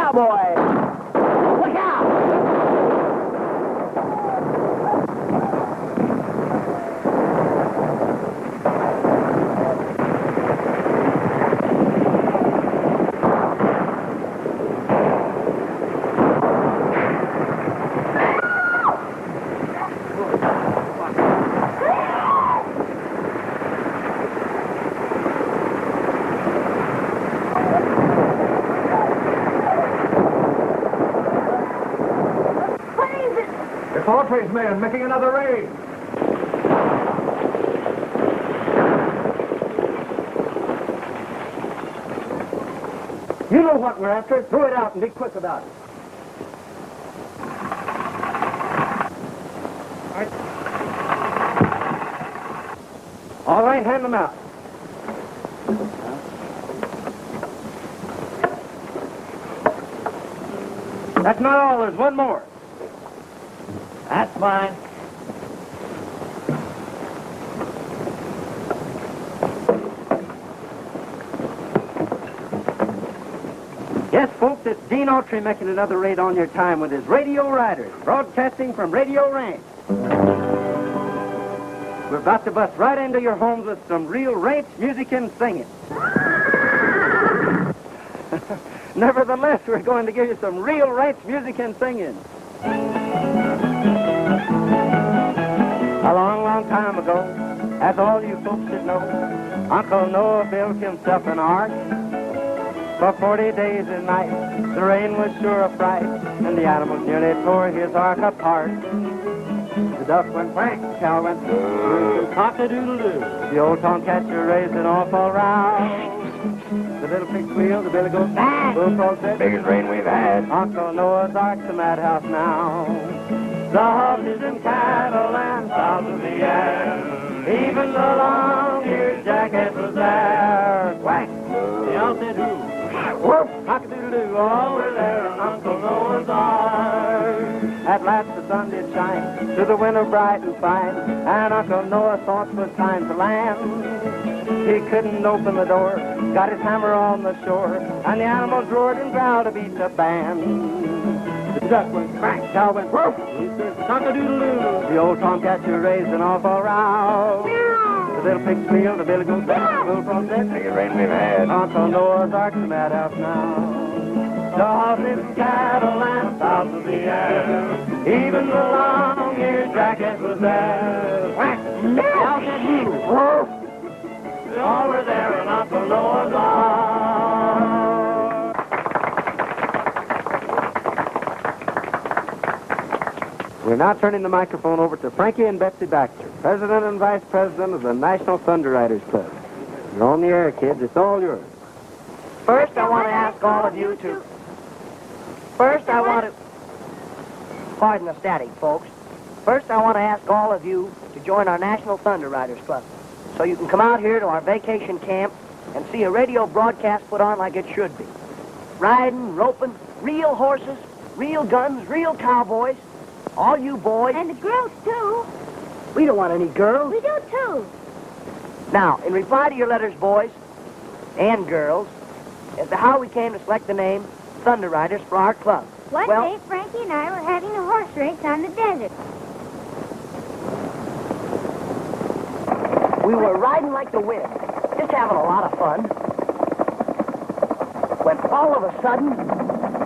cowboy. Look out! Autry's men making another raid. You know what we're after. Throw it out and be quick about it. All right, hand them out. That's not all. There's one more. That's fine. Yes, folks, it's Dean Autry making another raid on your time with his Radio Riders, broadcasting from Radio Ranch. We're about to bust right into your homes with some real ranch music and singing. Nevertheless, we're going to give you some real ranch music and singing. A long, long time ago, as all you folks should know, Uncle Noah built himself an ark. For 40 days and nights, the rain was sure a fright, and the animals nearly tore his ark apart. The duck went quack, the cow went cock-a-doodle-doo. The old tomcat sure raised an awful row. The little pig squealed, the billy goat bang. Bullfrog said, biggest rain we've had. Uncle Noah's ark's a madhouse now. The horses and cattle and fowls of the air, even the long-eared jackass was there. Quack, the owl said who? Whoop, cock-a-doodle-doo, all were there on Uncle Noah's ark. At last the sun did shine through the window bright and fine, and Uncle Noah thought it was time to land. He couldn't open the door, got his hammer on the shore, and the animals roared and growled to beat the band. The duck went crack, cow went woof, he said cock-a-doodle-doo. The old tomcat sure raised an awful row. The little pig squealed, the billy goat bang, the bullfrog said, biggest rain we've had. Uncle Noah's ark's a madhouse now. The horses and cattle and fowls of the air, even the long-eared jackass was there. Whack! The owl said who? Woof! All were there in Uncle Noah's ark. We're now turning the microphone over to Frankie and Betsy Baxter, President and Vice President of the National Thunder Riders Club. You're on the air, kids. It's all yours. First, I want to ask all of you to... Pardon the static, folks. First, I want to ask all of you to join our National Thunder Riders Club, so you can come out here to our vacation camp and see a radio broadcast put on like it should be. Riding, roping, real horses, real guns, real cowboys. All you boys. And the girls, too. We don't want any girls. We do, too. Now, in reply to your letters, boys and girls, as to how we came to select the name Thunder Riders for our club. One day, Frankie and I were having a horse race on the desert. We were riding like the wind, just having a lot of fun. When all of a sudden,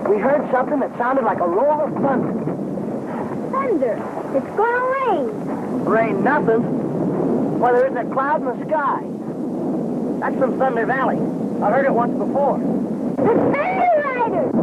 we heard something that sounded like a roll of thunder. Thunder. It's gonna rain. Rain nothing. Why, there isn't a cloud in the sky. That's from Thunder Valley. I've heard it once before. The Thunder Riders!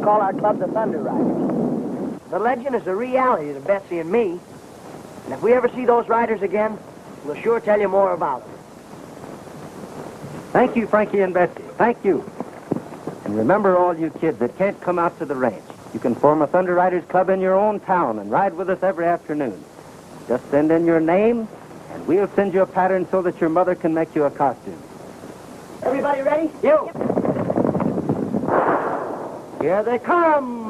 call our club the Thunder Riders. The legend is a reality to Betsy and me. And if we ever see those riders again, we'll sure tell you more about them. Thank you, Frankie and Betsy. Thank you. And remember, all you kids that can't come out to the ranch, you can form a Thunder Riders Club in your own town and ride with us every afternoon. Just send in your name, and we'll send you a pattern so that your mother can make you a costume. Everybody ready? You! Here they come!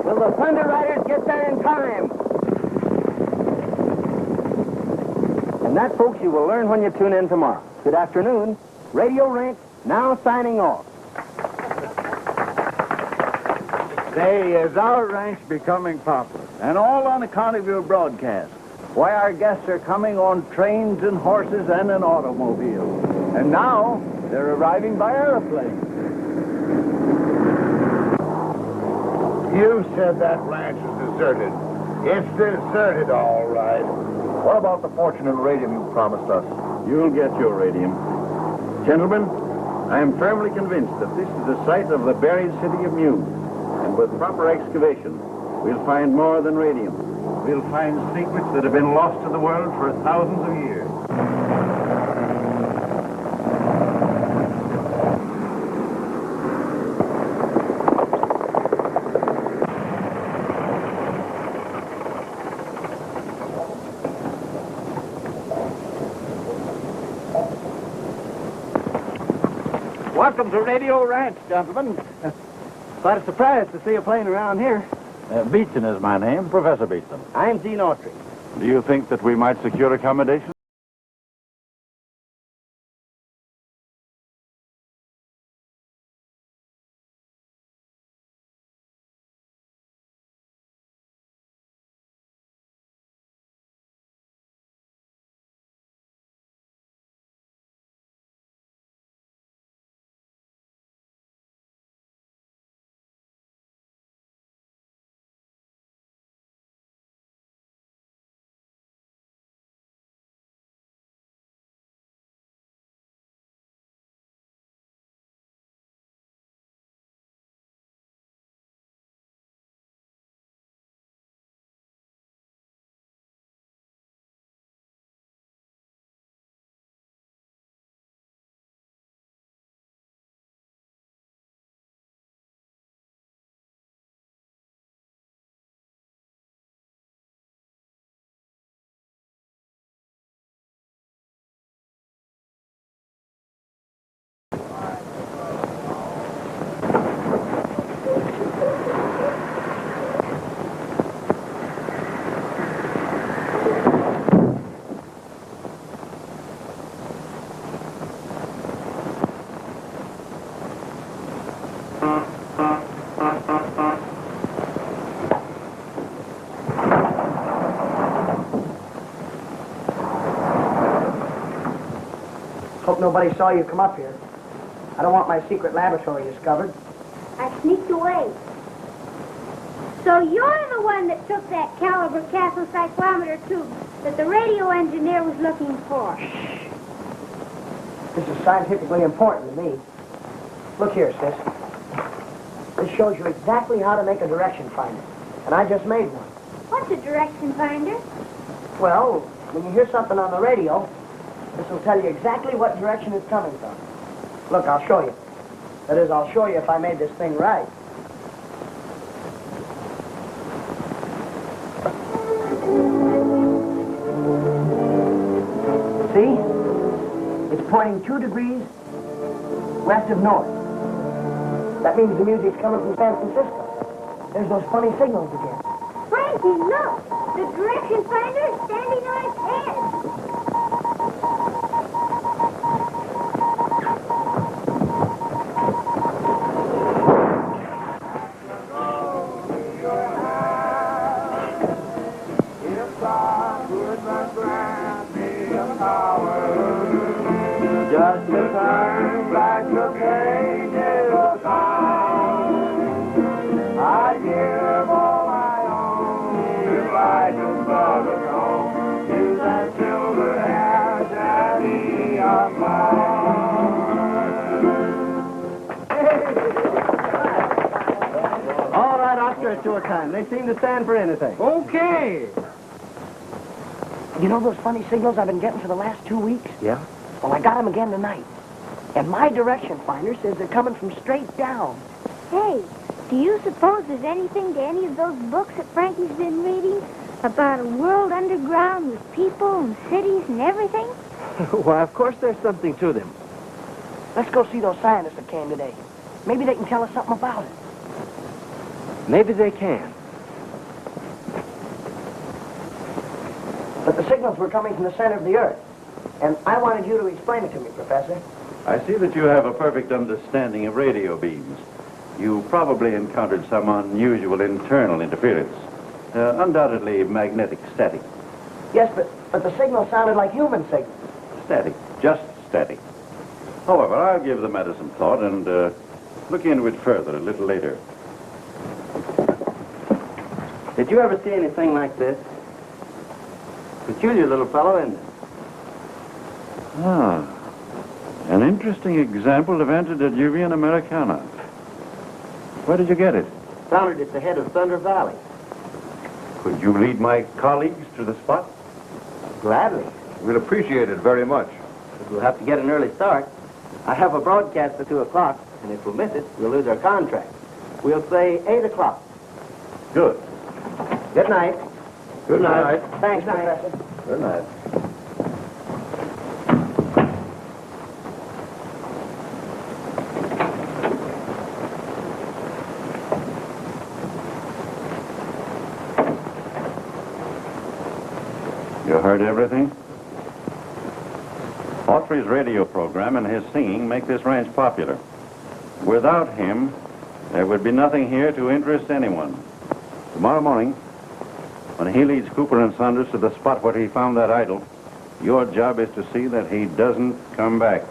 Will the Thunder Riders get there in time? And that, folks, you will learn when you tune in tomorrow. Good afternoon. Radio Ranch now signing off. Say, is our ranch becoming popular? And all on account of your broadcast. Why, our guests are coming on trains and horses and an automobile. And now, they're arriving by airplane. You said that ranch is deserted. It's deserted, all right. What about the fortune and radium you promised us? You'll get your radium. Gentlemen, I am firmly convinced that this is the site of the buried city of Mew. And with proper excavation, we'll find more than radium. We'll find secrets that have been lost to the world for thousands of years. Welcome to Radio Ranch, gentlemen. Quite a surprise to see a plane around here. Beeson is my name, Professor Beeson. I'm Gene Autry. Do you think that we might secure accommodation? Hope nobody saw you come up here. I don't want my secret laboratory discovered. I sneaked away. So you're the one that took that caliber castle cyclometer tube that the radio engineer was looking for. This is scientifically important to me. Look here, sis. This shows you exactly how to make a direction finder. And I just made one. What's a direction finder? Well, when you hear something on the radio, this will tell you exactly what direction it's coming from. Look, I'll show you. That is, I'll show you if I made this thing right. See? It's pointing 2 degrees west of north. That means the music's coming from San Francisco. There's those funny signals again. Frankie, look! The direction finder is standing on its head. Just to turn back the pages of time. I give all I own if I just love it home. Use that Oscar at your time. They seem to stand for anything. Okay. You know those funny signals I've been getting for the last 2 weeks? Yeah? Well, I got them again tonight. And my direction finder says they're coming from straight down. Hey, do you suppose there's anything to any of those books that Frankie's been reading? About a world underground with people and cities and everything? Why, of course there's something to them. Let's go see those scientists that came today. Maybe they can tell us something about it. Maybe they can. But the signals were coming from the center of the Earth. And I wanted you to explain it to me, Professor. I see that you have a perfect understanding of radio beams. You probably encountered some unusual internal interference. Undoubtedly magnetic static. Yes, but the signal sounded like human signals. Static. Just static. However, I'll give the matter some thought and look into it further a little later. Did you ever see anything like this? Peculiar little fellow, isn't it? Ah. An interesting example of antediluvian Americana. Where did you get it? Found it at the head of Thunder Valley. Could you lead my colleagues to the spot? Gladly. We'll appreciate it very much. But we'll have to get an early start. I have a broadcast at 2 o'clock, and if we miss it, we'll lose our contract. We'll say 8 o'clock. Good. Good night. Good night. Thanks, Good night. Professor. Good night. You heard everything? Autry's radio program and his singing make this ranch popular. Without him, there would be nothing here to interest anyone. Tomorrow morning, when he leads Cooper and Saunders to the spot where he found that idol, your job is to see that he doesn't come back.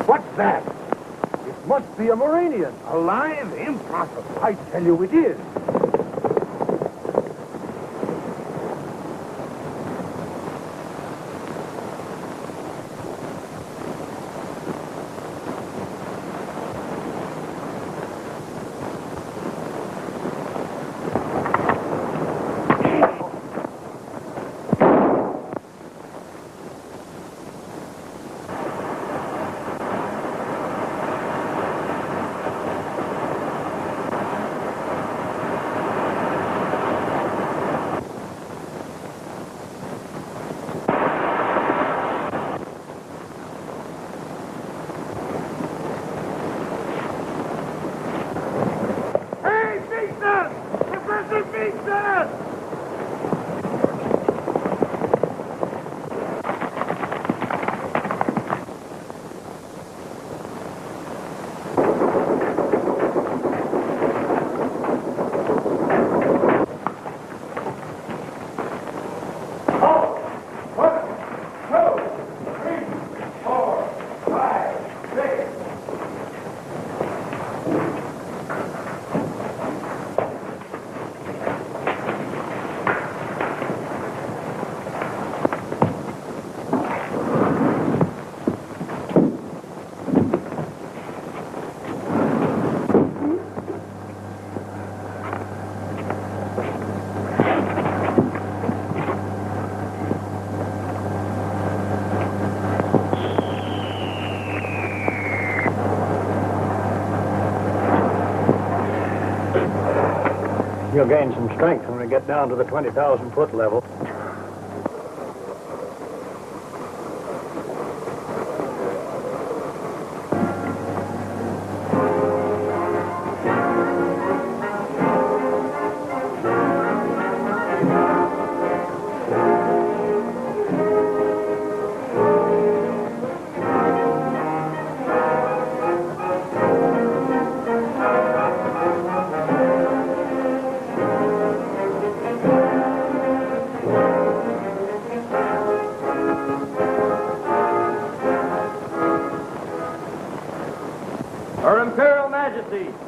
What's that? It must be a Moranian. Alive? Impossible. I tell you it is. You'll gain some strength when we get down to the 20,000-foot level.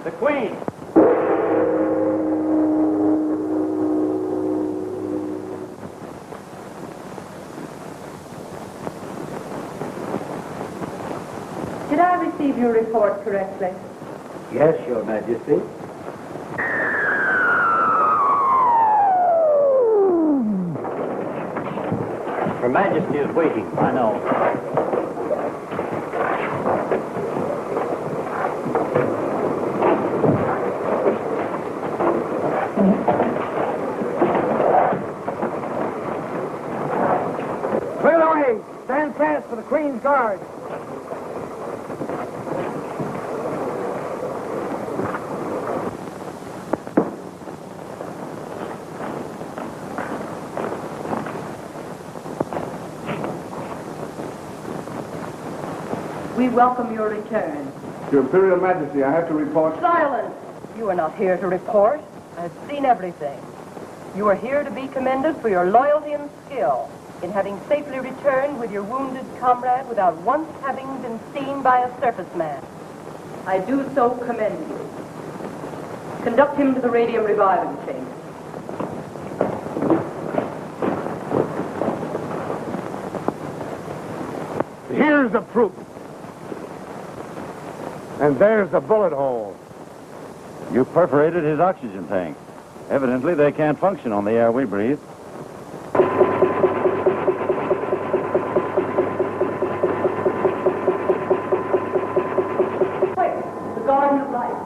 The Queen. Did I receive your report correctly? Yes, Your Majesty. Her Majesty is waiting. I know. Clear the way. Stand fast for the Queen's Guard. We welcome your return. Your Imperial Majesty, I have to report... Silence! You are not here to report. I've seen everything. You are here to be commended for your loyalty and skill in having safely returned with your wounded comrade without once having been seen by a surface man. I do so commend you. Conduct him to the radium reviving chamber. Here's the proof. And there's the bullet hole. You perforated his oxygen tank. Evidently, they can't function on the air we breathe. Quick, the Garden of Life.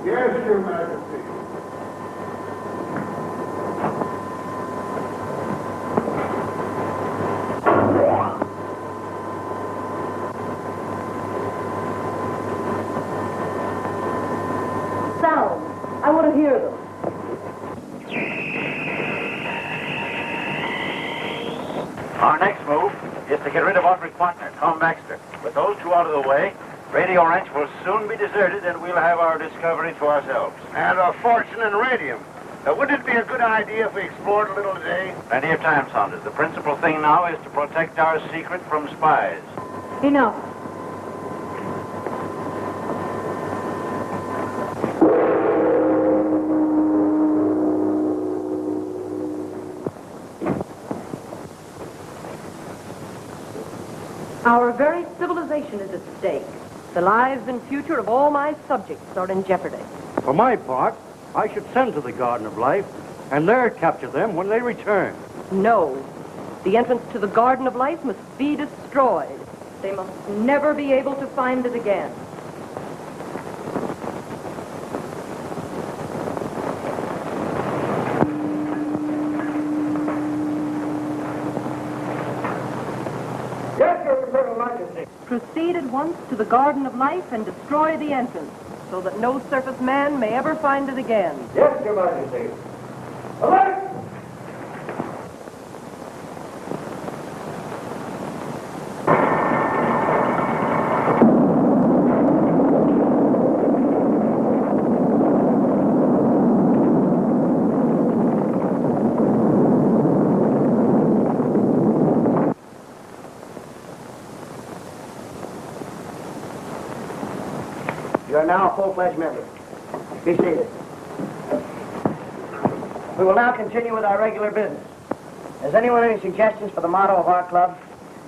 Yes, Your Majesty. Sound. I want to hear them. Our next move is to get rid of Autry's partner, Tom Baxter. With those two out of the way, Radio Ranch will soon be deserted and we'll have our discovery to ourselves. And a fortune in radium. Wouldn't it be a good idea if we explored a little today? Plenty of time, Saunders. The principal thing now is to protect our secret from spies. Enough. Our very civilization is at stake. The lives and future of all my subjects are in jeopardy. For my part, I should send to the Garden of Life and there capture them when they return. No. The entrance to the Garden of Life must be destroyed. They must never be able to find it again. Yes, Your Imperial Majesty. Proceed at once to the Garden of Life and destroy the entrance, so that no surface man may ever find it again. Yes, Your Majesty. Alert! You are now a full-fledged member. Be seated. We will now continue with our regular business. Has anyone any suggestions for the motto of our club?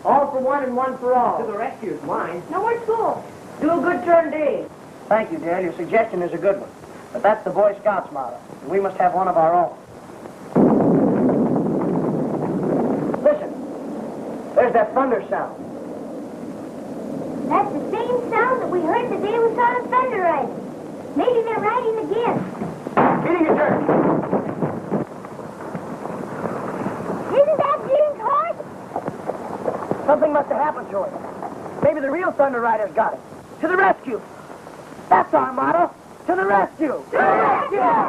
All for one and one for all. To the rescue is mine. No more school. Do a good turn day. Thank you, dear. Your suggestion is a good one. But that's the Boy Scouts motto, and we must have one of our own. Listen. There's that thunder sound. That's the same sound that we heard the day we saw the thunder riding. Maybe they're riding again. Getting a turn. Isn't that Gene's horse? Something must have happened to it. Maybe the real Thunder Riders got it. To the rescue. That's our motto. To the rescue. To the rescue!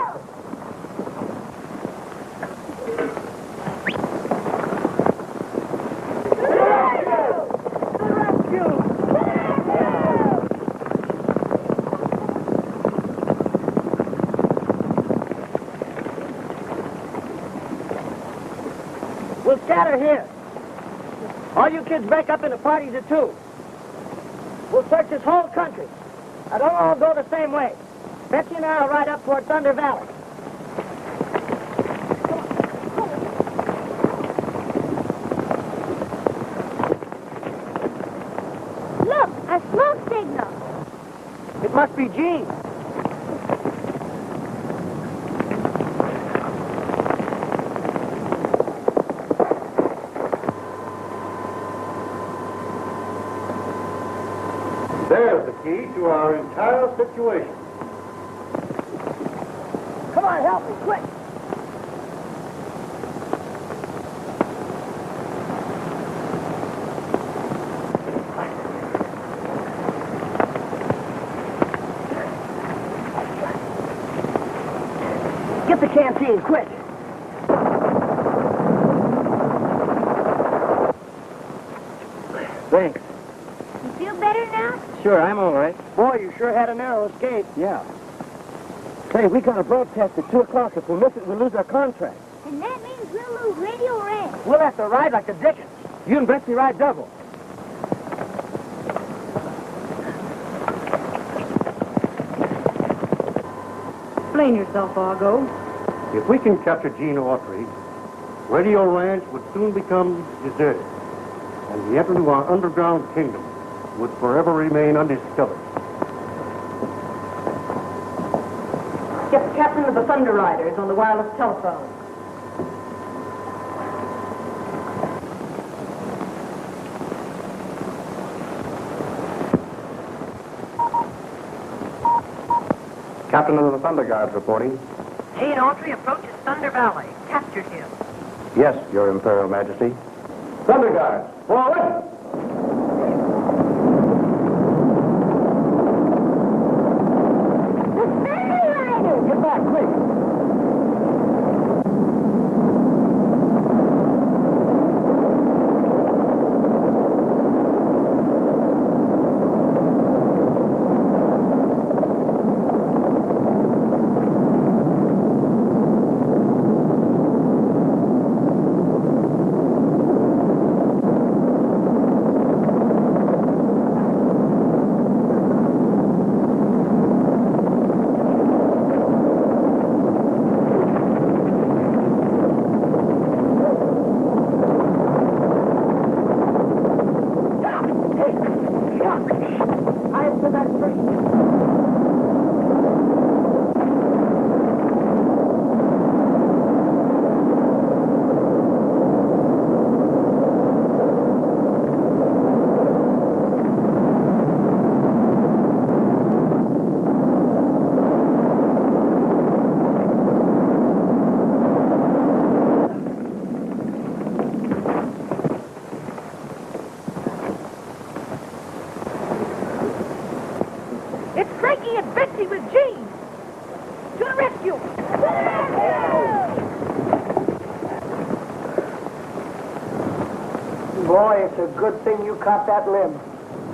We'll scatter here. All you kids break up into parties of two. We'll search this whole country. I don't all go the same way. Betsy and I'll ride up toward Thunder Valley. Look, a smoke signal. It must be Gene. There's the key to our entire situation. Come on, help me, quick. Get the canteen, quick. Thanks. You feel better now? Sure, I'm all right. Boy, you sure had a narrow escape. Yeah. Hey, we got a broadcast at 2 o'clock. If we miss it, we'll lose our contract. And that means we'll lose Radio Ranch. We'll have to ride like the Dickens. You and Betsy ride double. Explain yourself, Argo. If we can capture Gene Autry, Radio Ranch would soon become deserted, and the entrance to our underground kingdom would forever remain undiscovered. Get the captain of the Thunder Riders on the wireless telephone. Captain of the Thunder Guards reporting. Gene Autry approaches Thunder Valley. Captured him. Yes, Your Imperial Majesty. Thunder Guards, forward! The Thunder Riders! Get back, quick. It's Frankie and Betsy with Gene. To the rescue! Boy, it's a good thing you caught that limb.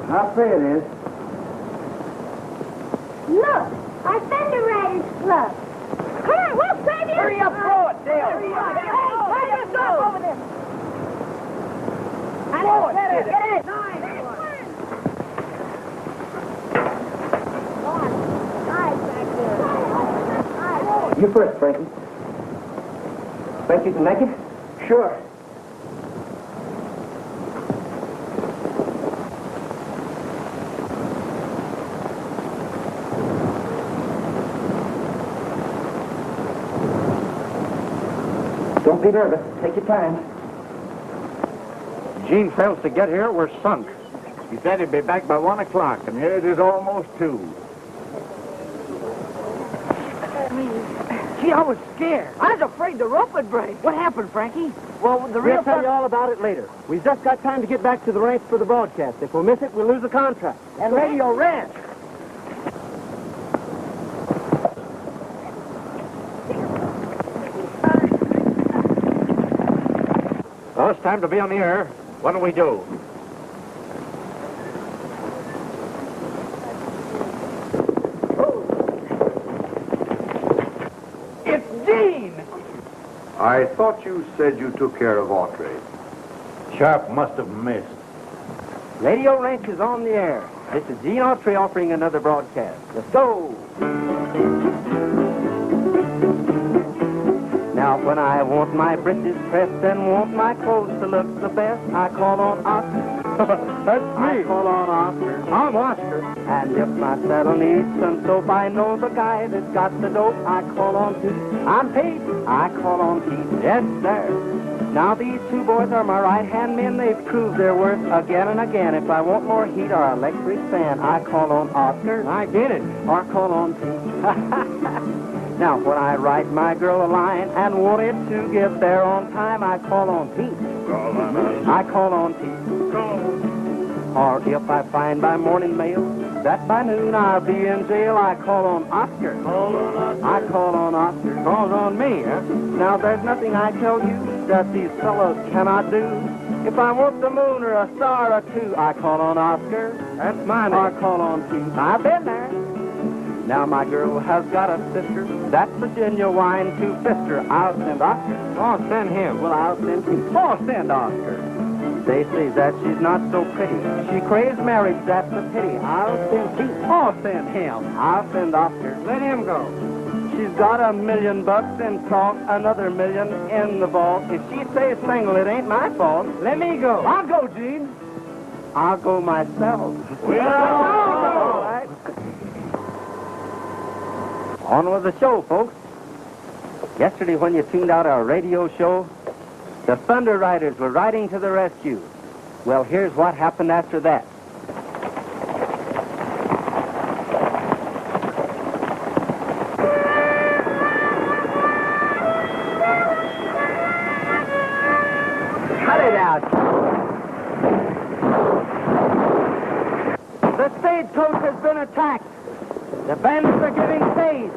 I'll say it is. Look, our Thunder Riders Club. Come on, we'll save you. Hurry up, throw it, Dale. Hurry up. Hey, hurry up, go over there. Get it. Get it. You first, Frankie. Think you can make it? Sure. Don't be nervous. Take your time. Gene fails to get here, we're sunk. He said he'd be back by 1 o'clock, and here it is almost 2. Gee, I was scared. I was afraid the rope would break. What happened, Frankie? Well, the We'll tell you all about it later. We've just got time to get back to the ranch for the broadcast. If we miss it, we'll lose the contract. and Radio Ranch. Well, it's time to be on the air. What do we do? It's Gene! I thought you said you took care of Autry. Sharp must have missed. Radio Ranch is on the air. This is Gene Autry offering another broadcast. Let's go! Now, when I want my breeches pressed and want my clothes to look the best, I call on Oscar. That's me. I call on Oscar. I'm Oscar. And if my saddle needs some soap, I know the guy that's got the dope. I call on Pete. I'm Pete. I call on Pete. Yes, sir. Now, these two boys are my right-hand men. They've proved their worth again and again. If I want more heat or electric fan, I call on Oscar. I get it. Or call on Pete. Now, when I write my girl a line and want it to get there on time, I call on Pete. I call on Pete. Or if I find by morning mail that by noon I'll be in jail, I call on Oscar. I call on Oscar. Calls on me, huh? Now, there's nothing I tell you that these fellows cannot do. If I want the moon or a star or two, I call on Oscar. That's my name. Or call on Pete. I've been there. Now my girl has got a sister. That Virginia wine to Fister. I'll send Oscar. Oh, send him. Well, I'll send Pete. Oh, send Oscar. They say that she's not so pretty. She craves marriage, that's a pity. I'll send Pete. Oh, send him. I'll send Oscar. Let him go. She's got $1 million in talk, another $1 million in the vault. If she stays single, it ain't my fault. Let me go. I'll go, Gene. I'll go myself. All right. On with the show, folks. Yesterday, when you tuned out our radio show, the Thunder Riders were riding to the rescue. Well, here's what happened after that. Cut it out. The stagecoach has been attacked. The bandits are giving chase.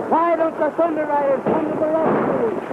Why don't the Thunder Riders come to the rescue?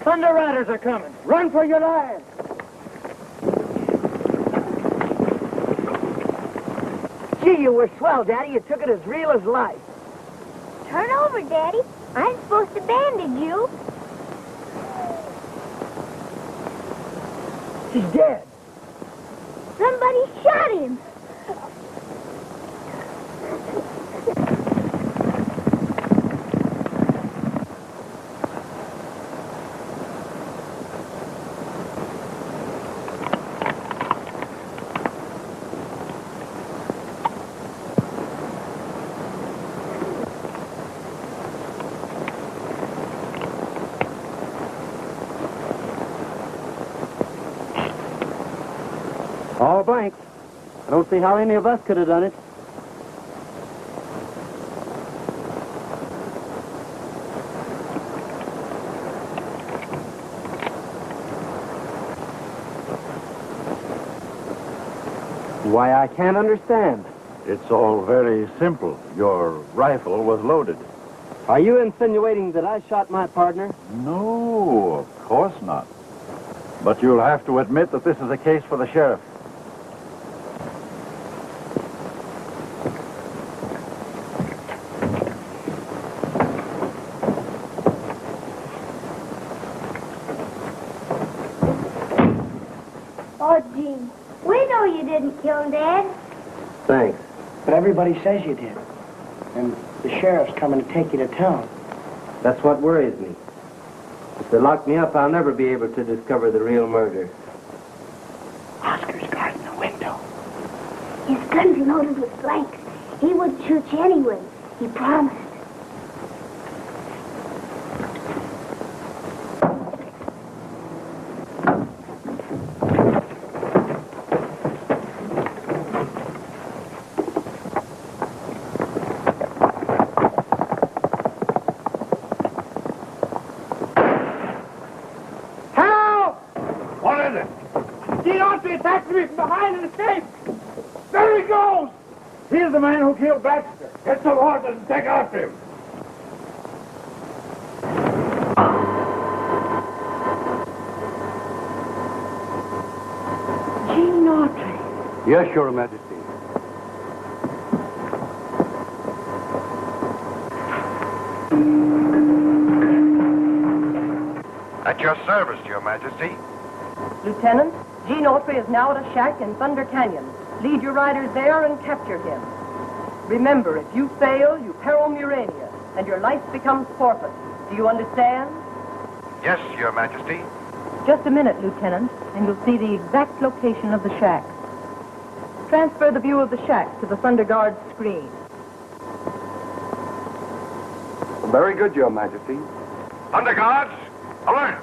Thunder Riders are coming. Run for your lives. Gee, you were swell, Daddy. You took it as real as life. Turn over, Daddy. I'm supposed to bandage you. She's dead. Somebody shot him. All blanks. I don't see how any of us could have done it. Why, I can't understand. It's all very simple. Your rifle was loaded. Are you insinuating that I shot my partner? No, of course not. But you'll have to admit that this is a case for the sheriff. Oh, Gene, we know you didn't kill him, Dad. Thanks. But everybody says you did. And the sheriff's coming to take you to town. That's what worries me. If they lock me up, I'll never be able to discover the real murder. Oscar's guarding the window. His gun's loaded with blanks. He would shoot you anyway. He promised. He's the man who killed Baxter. Get some horses and take after him. Gene Autry. Yes, Your Majesty. At your service, Your Majesty. Lieutenant, Gene Autry is now at a shack in Thunder Canyon. Lead your riders there and capture him. Remember, if you fail, you peril Murania, and your life becomes forfeit. Do you understand? Yes, Your Majesty. Just a minute, Lieutenant, and you'll see the exact location of the shack. Transfer the view of the shack to the Thunder Guard screen. Very good, Your Majesty. Under guards, alert!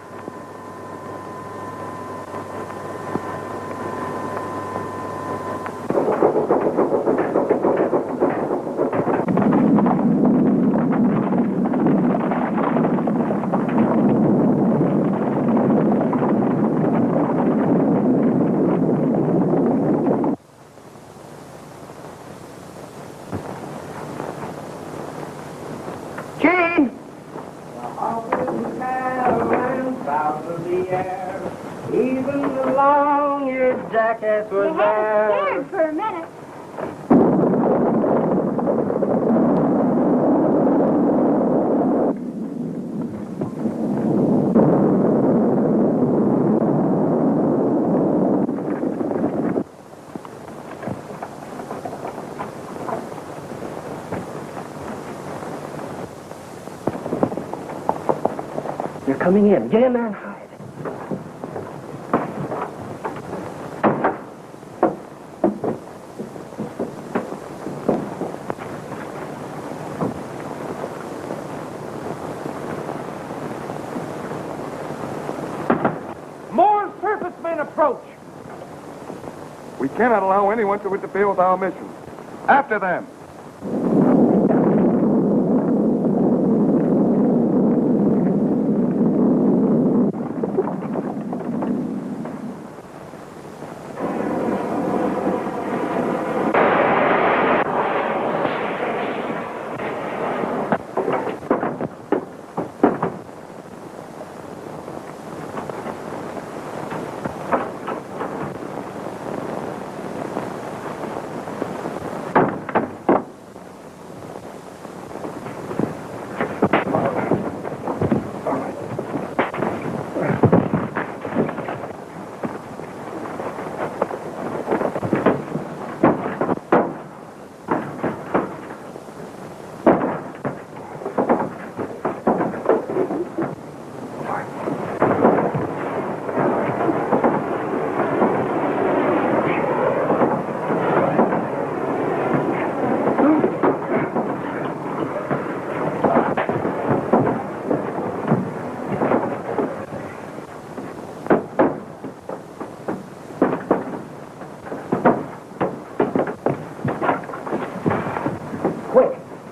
Scared for a minute. They're coming in. Get in there and hide. We cannot allow anyone to interfere with our mission. After them.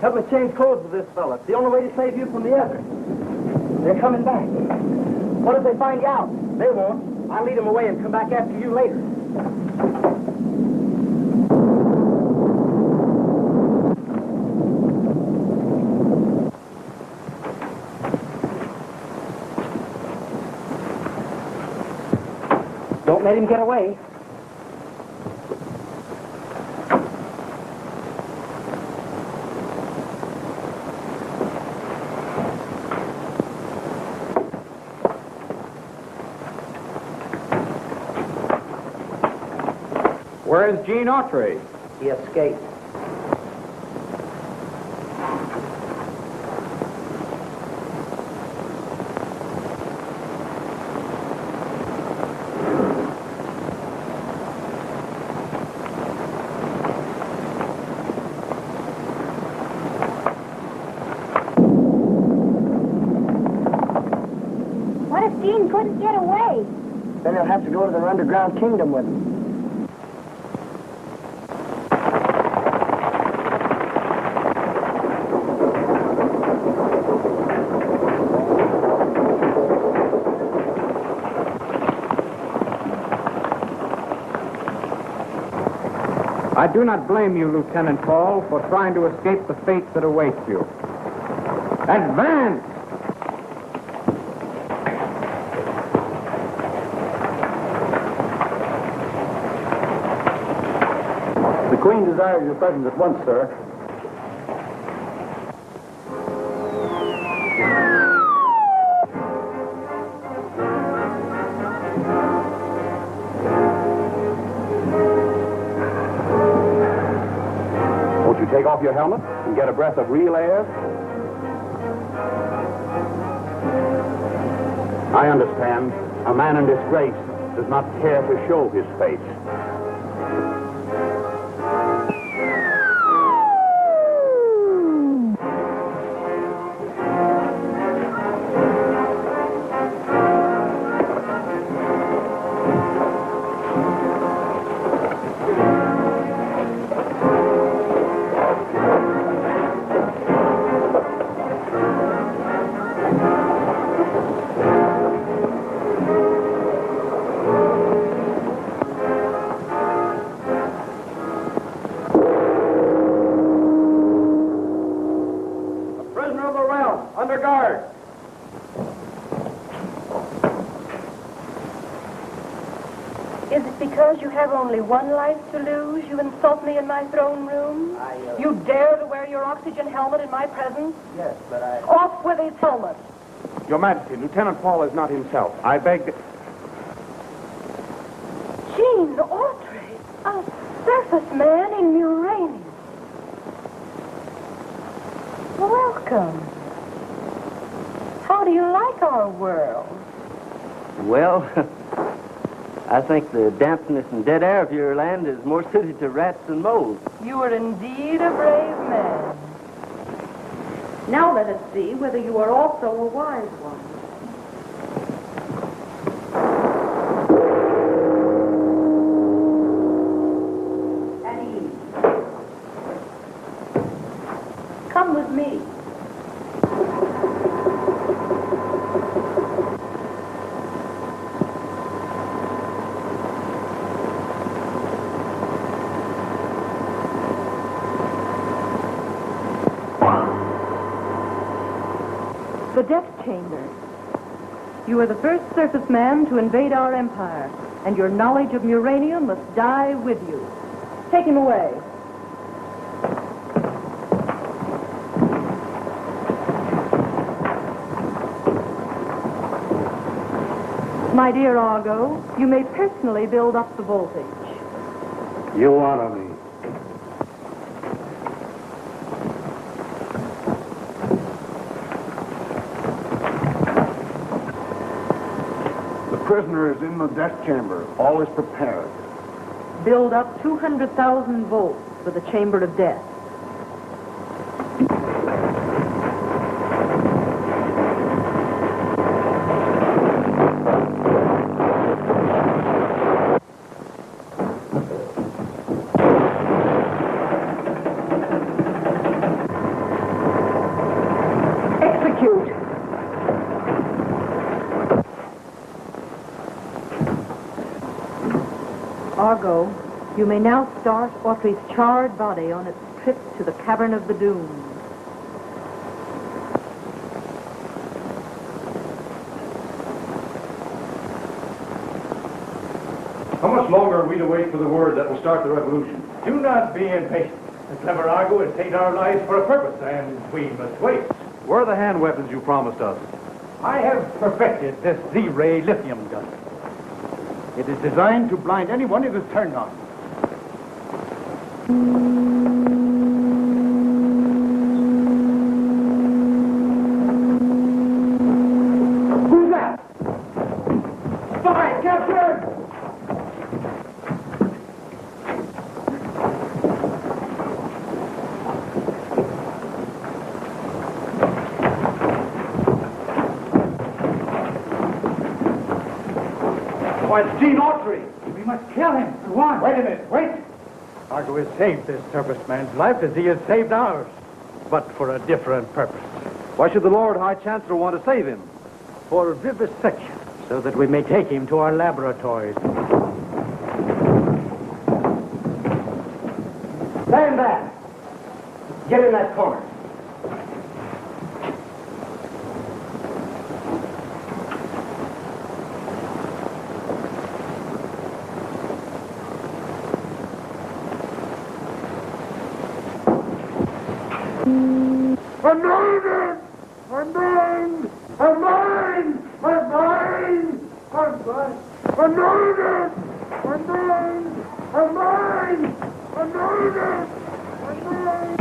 Help me change clothes with this fella. It's the only way to save you from the others. They're coming back. What if they find you out? They won't. I'll lead them away and come back after you later. Don't let him get away. Where's Gene Autry? He escaped. Gene couldn't get away. Then he'll have to go to their underground kingdom with him. I do not blame you, Lieutenant Paul, for trying to escape the fate that awaits you. Advance! The Queen desires your presence at once, sir. Take off your helmet and get a breath of real air? I understand. A man in disgrace does not care to show his face. Because you have only one life to lose, you insult me in my throne room? You dare to wear your oxygen helmet in my presence? Yes, but I... Off with his helmet! Your Majesty, Lieutenant Paul is not himself. I beg... Gene Autry, a surface man in Uranium. Welcome. How do you like our world? Well, I think the dampness and dead air of your land is more suited to rats than moles. You are indeed a brave man. Now let us see whether you are also a wise one. At ease. Come with me. The death chamber. You are the first surface man to invade our empire, and your knowledge of uranium must die with you. Take him away. My dear Argo, you may personally build up the voltage. You honor me. The prisoner is in the death chamber. All is prepared. Build up 200,000 volts for the chamber of death. Argo, you may now start Autry's charred body on its trip to the cavern of the dunes. How much longer are we to wait for the word that will start the revolution? Do not be impatient. The clever Argo has taken our lives for a purpose, and we must wait. Where are the hand weapons you promised us? I have perfected this Z-ray lithium gun. It is designed to blind anyone it is turned on. Who's that? Spy, captured! Why, it's Gene Autry. We must kill him. Go on. Wait a minute, wait. Argo has saved this serviceman's life as he has saved ours, but for a different purpose. Why should the Lord High Chancellor want to save him? For vivisection, so that we may take him to our laboratories. Stand back. Get in that corner. I'm mine! I'm mine! I'm mine! I'm mine! I'm mine! I'm mine! I'm mine! I'm mine! I'm mine! I'm mine!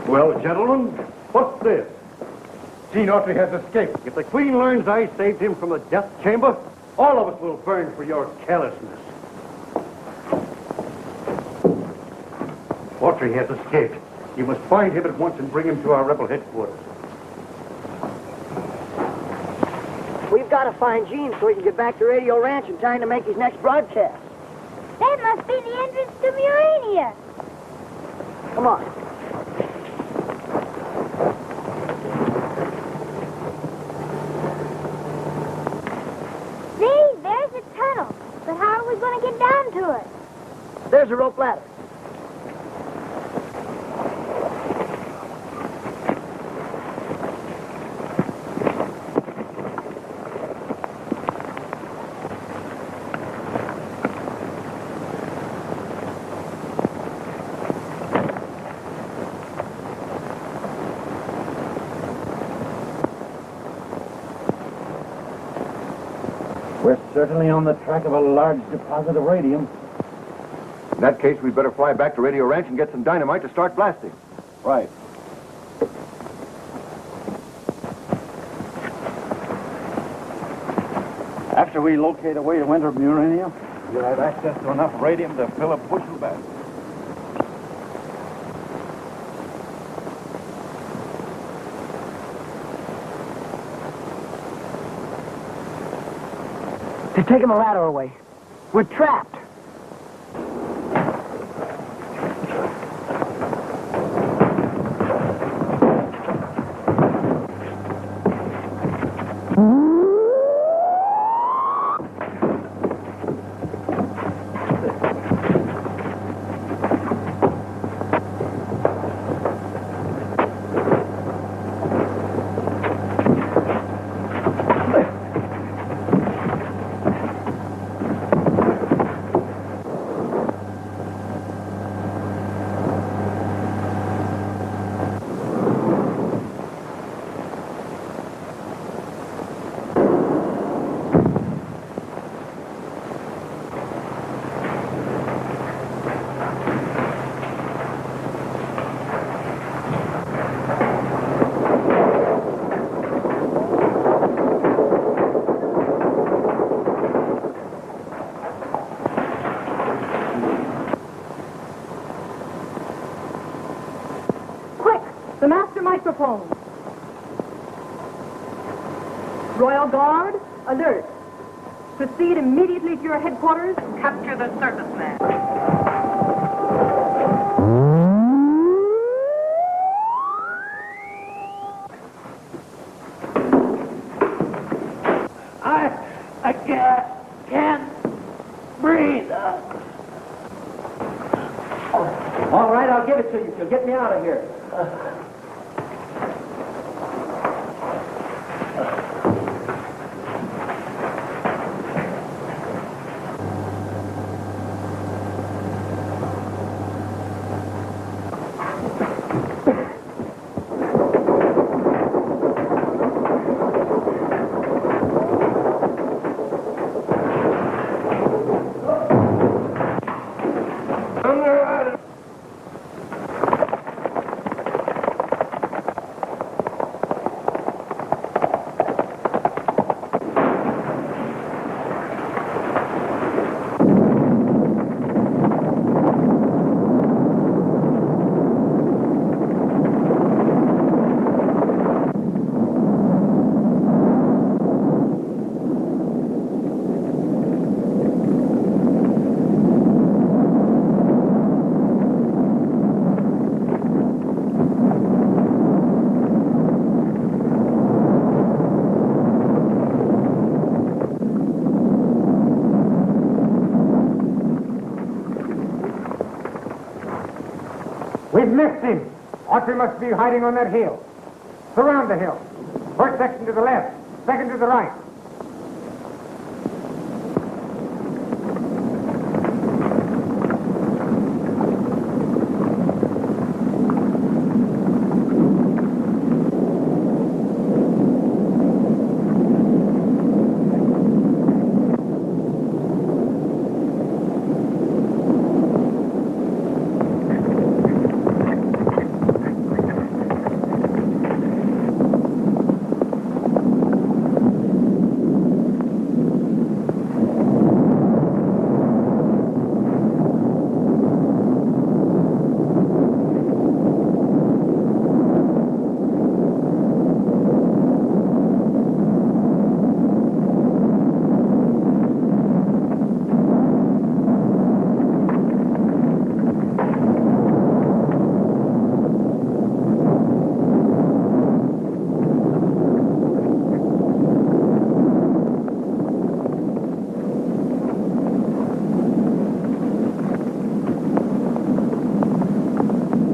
Well, gentlemen, what's this? Gene Autry has escaped. If the Queen learns I saved him from the death chamber, all of us will burn for your carelessness. Autry has escaped. You must find him at once and bring him to our rebel headquarters. We've got to find Gene so he can get back to Radio Ranch in time to make his next broadcast. That must be the entrance to Murania. Come on. See, there's a tunnel. But how are we going to get down to it? There's a rope ladder. We're certainly on the track of a large deposit of radium. In that case, we'd better fly back to Radio Ranch and get some dynamite to start blasting. Right. After we locate a way to enter Murania, we'll have access to enough radium to fill a bushel bag. They're taking the ladder away. We're trapped. The master microphone. Royal Guard, alert. Proceed immediately to your headquarters. Capture the circus man. I can't breathe. All right, I'll give it to you. You'll get me out of here. That's him. Autry must be hiding on that hill. Surround the hill. First section to the left, second to the right.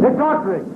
It's Autry.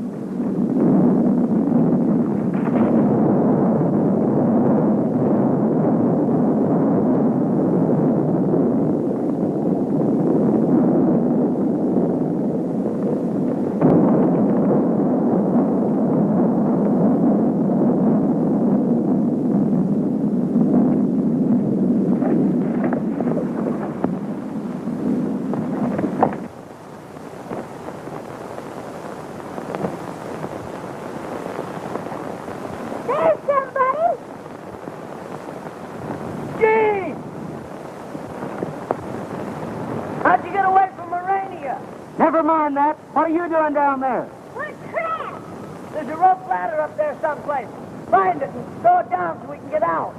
Never mind that. What are you doing down there? We're trapped. There's a rope ladder up there someplace. Find it and throw it down so we can get out.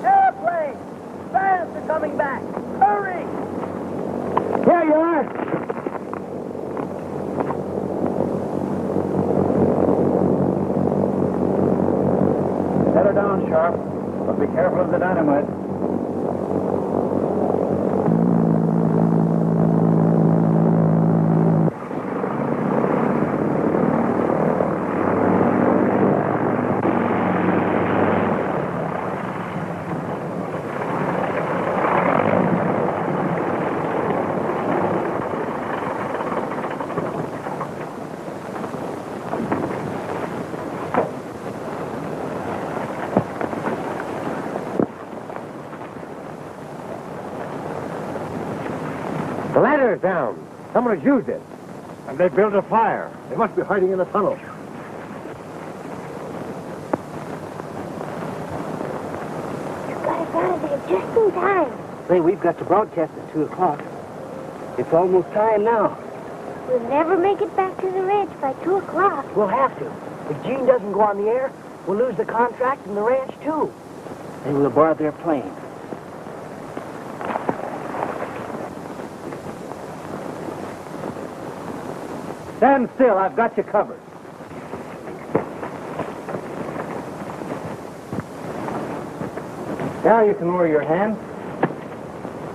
Airplane! Scientists are coming back. Hurry! Here you are. Set her down, Sharp. But be careful of the dynamite. The ladder's down. Someone has used it. And they built a fire. They must be hiding in the tunnel. You got us out of there just in time. Say, we've got to broadcast at 2 o'clock. It's almost time now. We'll never make it back to the ranch by 2 o'clock. We'll have to. If Gene doesn't go on the air, we'll lose the contract and the ranch, too. They will aboard their plane. Stand still. I've got you covered. Now you can lower your hand.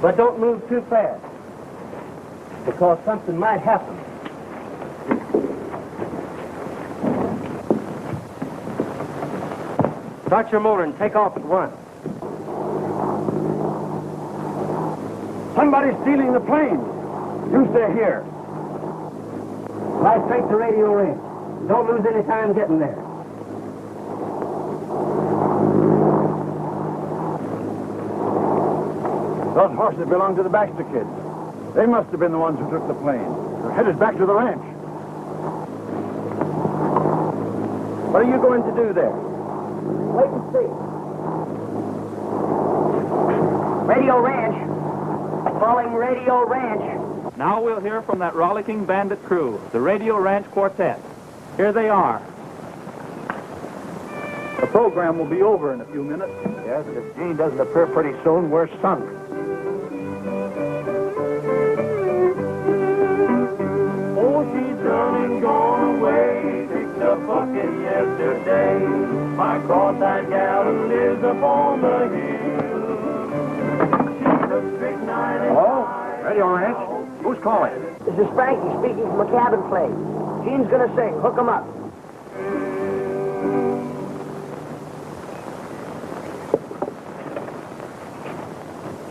But don't move too fast. Because something might happen. Start your motor and take off at once. Somebody's stealing the plane. You stay here. Fly straight to radio range. Don't lose any time getting there. Those horses belong to the Baxter kids. They must have been the ones who took the plane. They're headed back to the ranch. What are you going to do there? Wait and see. Radio Ranch. Calling Radio Ranch. Now we'll hear from that rollicking bandit crew, the Radio Ranch Quartet. Here they are. The program will be over in a few minutes. Yes, if Gene doesn't appear pretty soon, we're sunk. Oh, she's done and gone away. Picked up bucket yesterday. My cross-eyed gal who lives up on the hill. She's a strychnine and Hello? Radio Ranch? Who's calling? This is Frankie speaking from a cabin plane. Gene's gonna sing. Hook 'em up.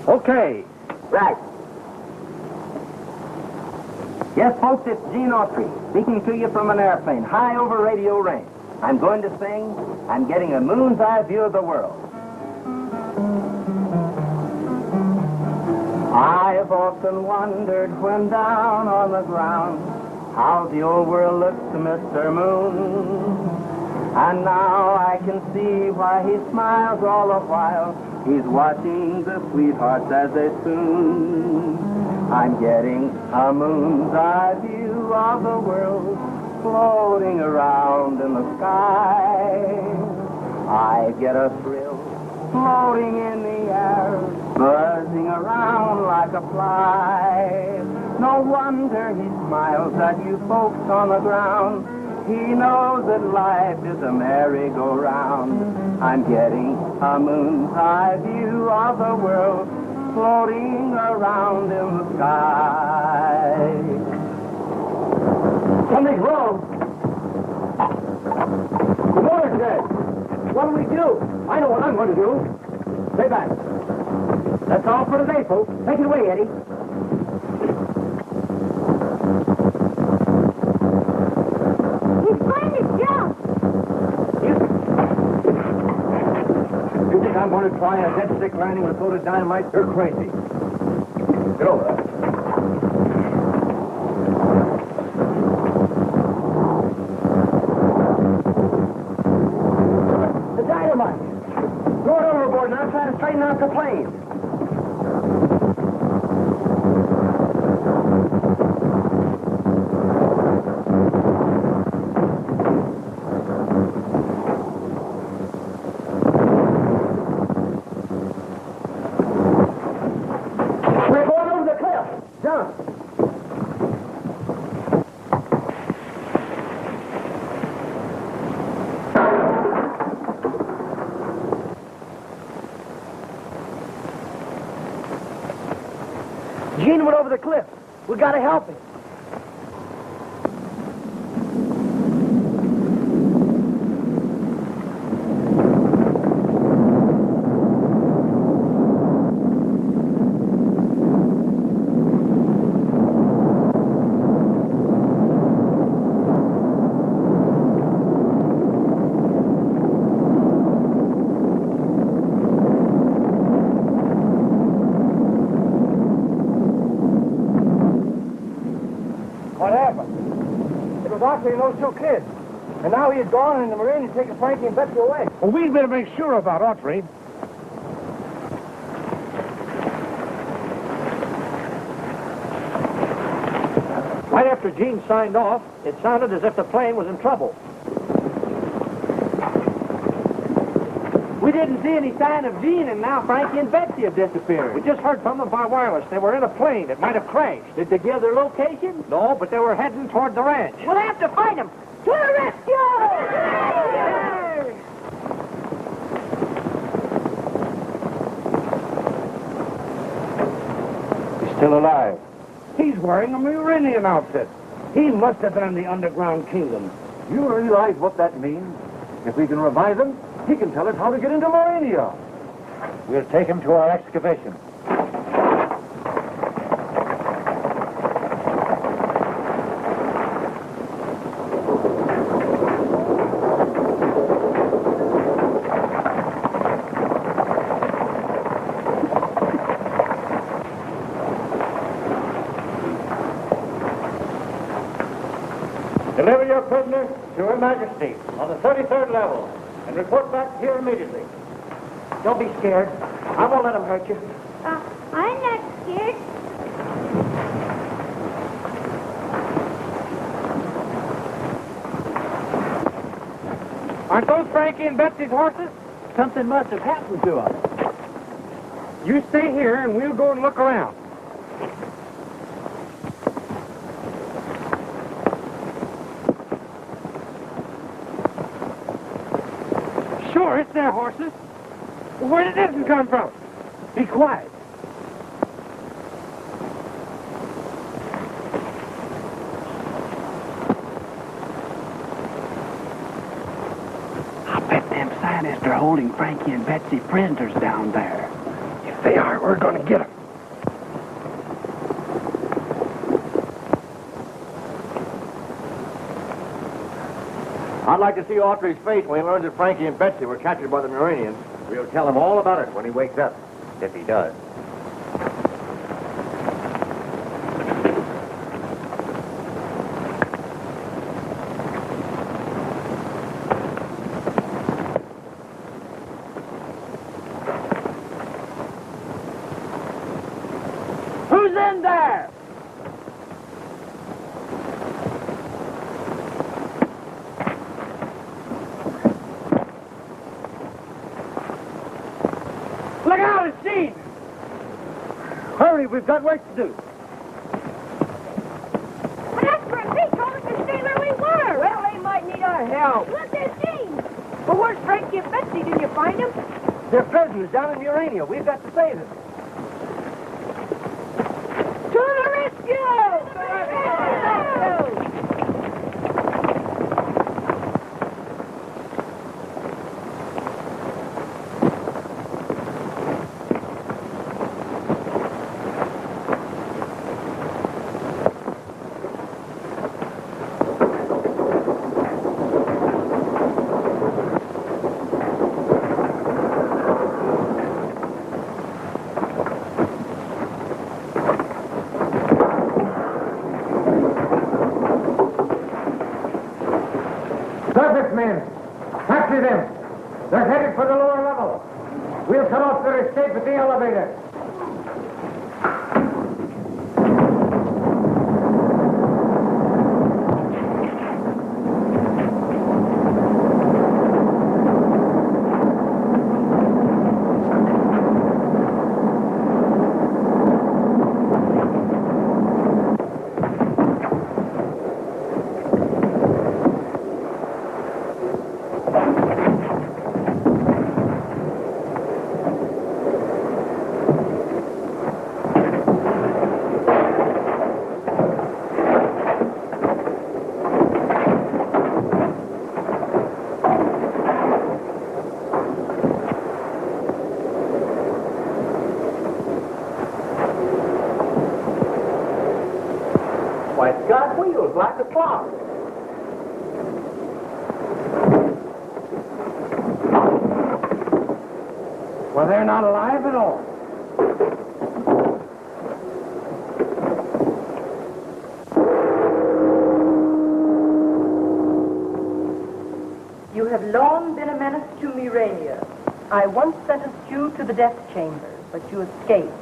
Okay. Right. Yes, folks, it's Gene Autry, speaking to you from an airplane, high over radio range. I'm going to sing, I'm getting a moon's eye view of the world. I've often wondered when down on the ground how the old world looks to Mr. Moon. And now I can see why he smiles all the while. He's watching the sweethearts as they swoon. I'm getting a moon's eye view of the world floating around in the sky. I get a thrill floating in the air, buzzing around like a fly. No wonder he smiles at you folks on the ground. He knows that life is a merry-go-round. I'm getting a moon's eye view of the world floating around in the sky. Something's wrong. The motor's dead. What do we do? I know what I'm going to do. Stay back. That's all for today, folks. Take it away, Eddie. He's going to jump. You think I'm going to try a dead stick landing with a load of dynamite? You're crazy. Get over there. The dynamite. Throw it overboard now. Try to straighten out the plane. Gene went over the cliff. We gotta help him. Autry and those two kids. And now he had gone and the Marine had taken Frankie and Betsy away. Well, we'd better make sure about Autry. Right after Gene signed off, it sounded as if the plane was in trouble. We didn't see any sign of Gene, and now Frankie and Betsy have disappeared. We just heard from them by wireless. They were in a plane. It might have crashed. Did they give their location? No, but they were heading toward the ranch. We'll have to find him. To the rescue! He's still alive. He's wearing a Murinian outfit. He must have been in the underground kingdom. You realize what that means? If we can revive him, he can tell us how to get into Murania. We'll take him to our excavation. Deliver your prisoner to Her Majesty on the 33rd level and report back here immediately. Don't be scared. I won't let him hurt you. I'm not scared. Aren't those Frankie and Betsy's horses? Something must have happened to them. You stay here and we'll go and look around. Sure, it's their horses. Where did this come from? Be quiet. man is they're holding Frankie and Betsy prisoners down there. If they are, we're going to get them. I'd like to see Autry's fate when he learns that Frankie and Betsy were captured by the Muranians. We'll tell him all about it when he wakes up, if he does. Who's in there? Look out, it's Gene! Hurry, we've got work to do. But that's for a beach. Told us to stay where we were. Well, they might need our help. Look, there's Gene. But where's Frankie and Betsy? Did you find them? They're prisoners down in Urania. We've got to save them. To the rescue! To the rescue! Surface men, capture them. They're headed for the lower level. We'll cut off their escape at the elevator. Why, it's got wheels like a clock. Well, they're not alive at all. You have long been a menace to Murania. I once sentenced you to the death chamber, but you escaped.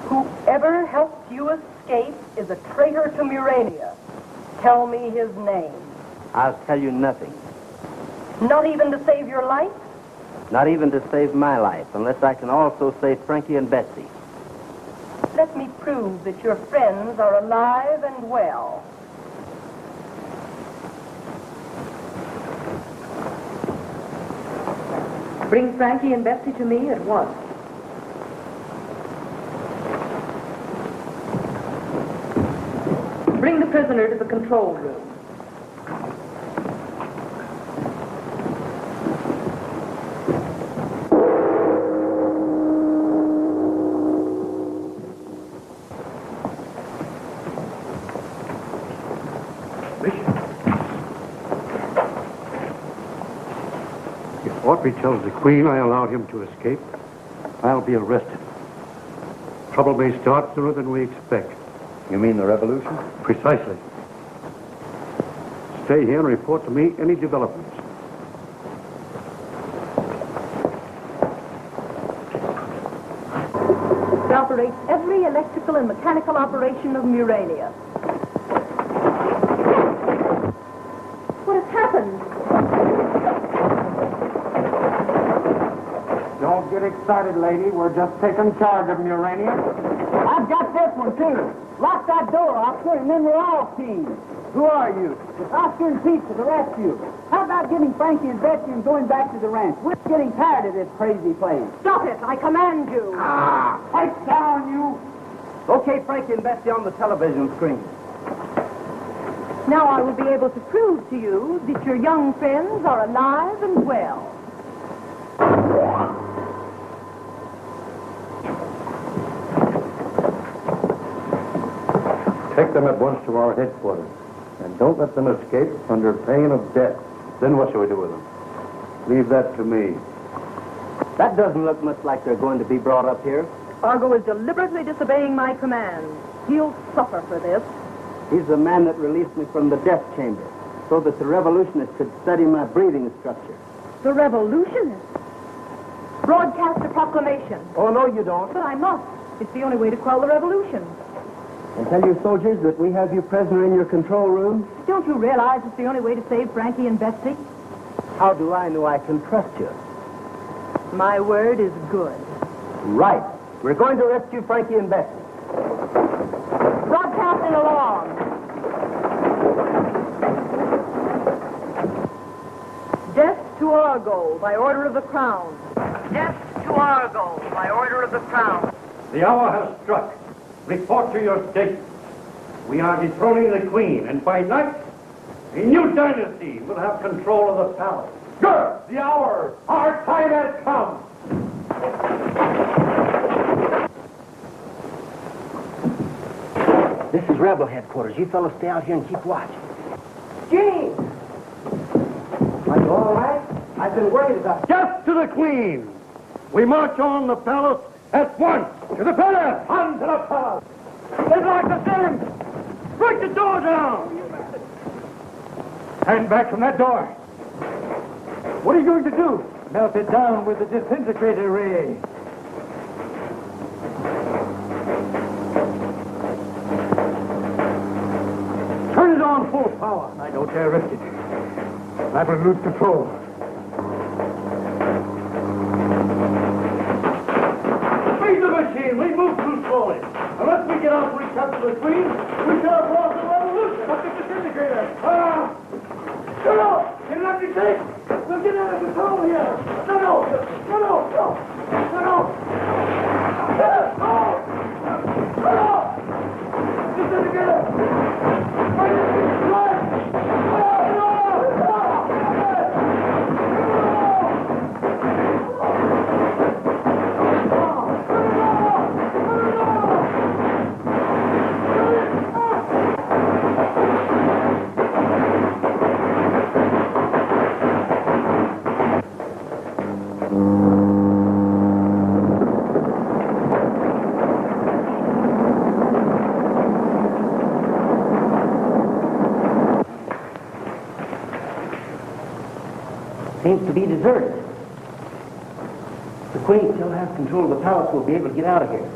Whoever helped you escape is a traitor to Murania. Tell me his name. I'll tell you nothing. Not even to save your life? Not even to save my life, unless I can also save Frankie and Betsy. Let me prove that your friends are alive and well. Bring Frankie and Betsy to me at once. Bring the prisoner to the control room. If Autry tells the Queen I allowed him to escape, I'll be arrested. Trouble may start sooner than we expect. You mean the revolution? Precisely. Stay here and report to me any developments. It operates every electrical and mechanical operation of Murania. What has happened? Don't get excited, lady. We're just taking charge of Murania. I've got this one, too. Lock that door, Oscar, and then we're all teams. Who are you? It's Oscar and Pete to the rescue. How about getting Frankie and Betsy and going back to the ranch? We're getting tired of this crazy place. Stop it! I command you! Pipe down, you! Okay, Frankie and Betsy on the television screen. Now I will be able to prove to you that your young friends are alive and well. Take them at once to our headquarters. And don't let them escape under pain of death. Then what shall we do with them? Leave that to me. That doesn't look much like they're going to be brought up here. Argo is deliberately disobeying my command. He'll suffer for this. He's the man that released me from the death chamber, so that the revolutionists could study my breathing structure. The revolutionists? Broadcast a proclamation. Oh, no, you don't. But I must. It's the only way to quell the revolution. And tell your soldiers that we have you prisoner in your control room. Don't you realize it's the only way to save Frankie and Betsy? How do I know I can trust you? My word is good. Right. We're going to rescue Frankie and Betsy. Broadcasting along. Death to Argo by order of the Crown. Death to Argo by order of the Crown. The hour has struck. Report to your state. We are dethroning the Queen, and by night, a new dynasty will have control of the palace. Good! The hour! Our time has come! This is rebel headquarters. You fellows stay out here and keep watch. Gene! Are you all right? I've been worried about you. Death to the Queen! We march on the palace at once! To the palace! On to the palace! They've locked us in! Break the door down! Stand back from that door! What are you going to do? Melt it down with the disintegrator ray. Turn it on full power. I don't dare risk it. I will lose control. Speed the machine. We move too slowly. Unless we get out and recapture the Queen, we shall have lost the revolution. Look at the disintegrator. Shut up! Get it up your tape! We'll get out of control here! No! Disintegrator! Seems to be deserted. The Queen still has control of the palace. We'll be able to get out of here.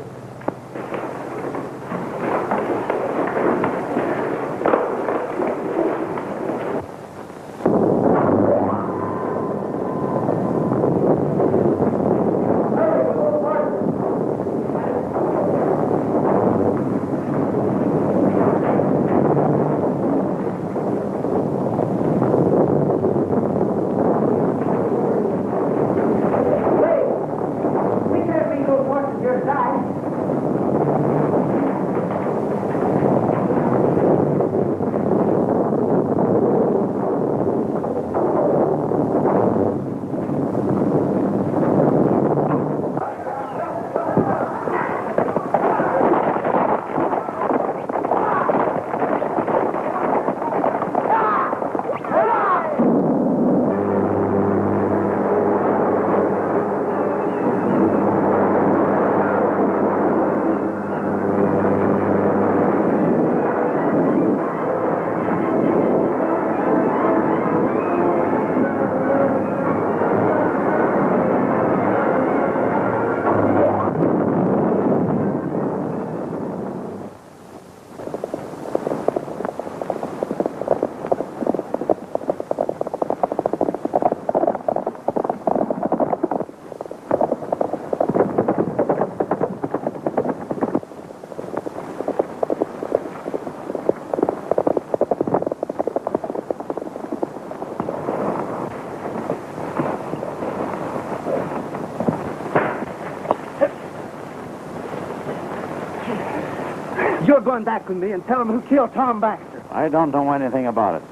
You're going back with me and tell them who killed Tom Baxter. I don't know anything about it.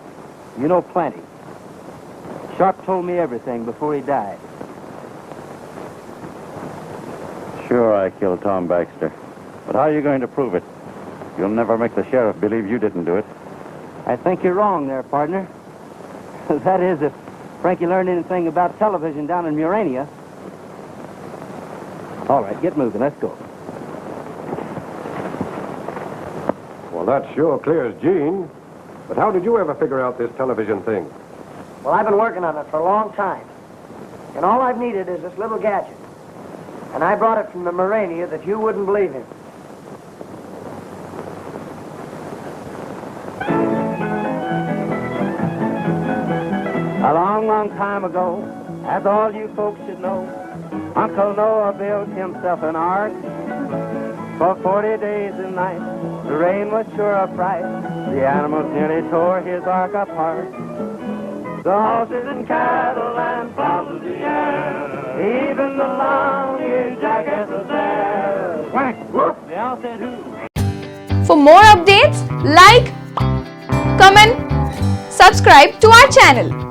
You know plenty. Sharp told me everything before he died. Sure, I killed Tom Baxter. But how are you going to prove it? You'll never make the sheriff believe you didn't do it. I think you're wrong there, partner. That is, if Frankie learned anything about television down in Murania. All right, get moving. Let's go. Well, that sure clears Gene. But how did you ever figure out this television thing? Well, I've been working on it for a long time. And all I've needed is this little gadget. And I brought it from the Murania that you wouldn't believe in. A long, long time ago, as all you folks should know, Uncle Noah built himself an ark. For 40 days and nights, the rain was sure a fright. The animals nearly tore his ark apart. The horses and cattle and fowls of the air, even the long-eared jackass was there. Quack, whoop, they all said who. For more updates, like, comment, subscribe to our channel.